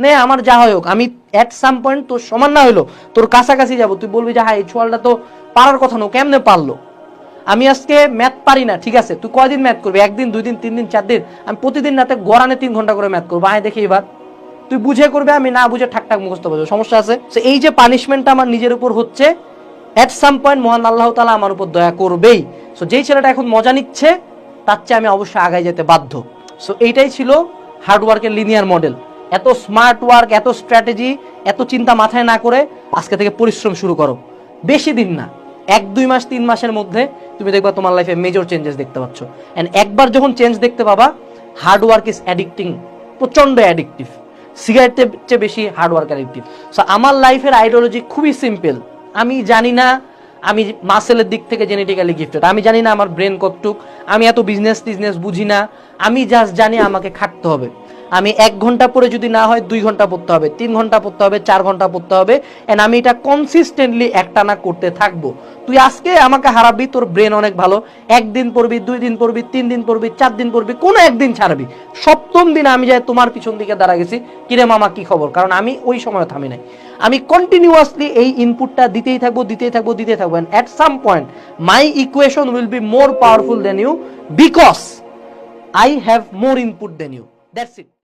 নে আমার যা হয় হোক, আমি এট সাম পয়েন্ট তোর সমান না হইলো তোর কাছাকাছি যাবো, তুই বলবি যে হ্যাঁ এই ছোয়ালটা তো পারার কথা না, কেমনে পারলো। আমি আজকে ম্যাথ পারি না, ঠিক আছে, তুই কয়দিন ম্যাথ করবি, 1 দিন 2 দিন 3 দিন 4 দিন, আমি প্রতিদিন রাতে গড়ানে 3 ঘন্টা করে ম্যাথ করবো, আয় দেখি এবার তুই বুঝে করবে, আমি না বুঝে ঠাকঠাক মুখস্থ করবো, সমস্যা আছে। এই যে পানিশমেন্টটা আমার নিজের উপর হচ্ছে, এট সাম পয়েন্ট মহান আল্লাহ তাআলা আমার উপর দয়া করবেই। সো যেই ছেলেটা এখন মজা নিচ্ছে তার চেয়ে আমি অবশ্যই আগায় যেতে বাধ্য। সো এইটাই ছিল হার্ডওয়ার্কের লিনিয়ার মডেল। এত স্মার্ট ওয়ার্ক, এত স্ট্র্যাটেজি, এত চিন্তা মাথায় না করে আজকে থেকে পরিশ্রম শুরু করো। বেশি দিন না, 1-2 মাস 3 মাসের মধ্যে তুমি দেখবা তোমার লাইফে মেজর চেঞ্জেস দেখতে পাচ্ছ। এন্ড একবার যখন চেঞ্জ দেখতে পাবা, হার্ডওয়ার্ক ইজ অ্যাডিক্টিং, প্রচন্ড অ্যাডিক্টিভ। সিগারেটের চেয়ে বেশি হার্ডওয়ার্ক অ্যাডিক্টিভ। সো আমার লাইফের আইডিওলজি খুবই সিম্পল। আমি জানি না আমি মাসেলের দিক থেকে জেনেটিক্যালি গিফটেড, আমি জানি না আমার ব্রেন কতটুক, আমি এত বিজনেস বুঝি না, আমি জাস্ট জানি আমাকে খাটতে হবে। আমি 1 ঘন্টা পরে যদি না হয় 2 ঘন্টা পড়তে হবে, 3 ঘন্টা পড়তে হবে, 4 ঘন্টা পড়তে হবে, এন্ড আমি এটা কনসিস্টেন্টলি একটানা করতে থাকবো। তুই আজকে আমাকে হারাবি, তোর ব্রেন অনেক ভালো, 1 দিন পড়বি, 2 দিন পড়বি, 3 দিন পড়বি, 4 দিন পড়বি, কোনো একদিন ছাড়বি, 7ম দিন আমি যাই তোমার পিছন দিকে দাঁড়া গেছি, কিরে মামা কি খবর, কারণ আমি ওই সময় থামি নাই। আমি কন্টিনিউয়াসলি এই ইনপুটটা দিতেই থাকবো, and at some point my equation will be more powerful than you, because I have more input than you, that's it.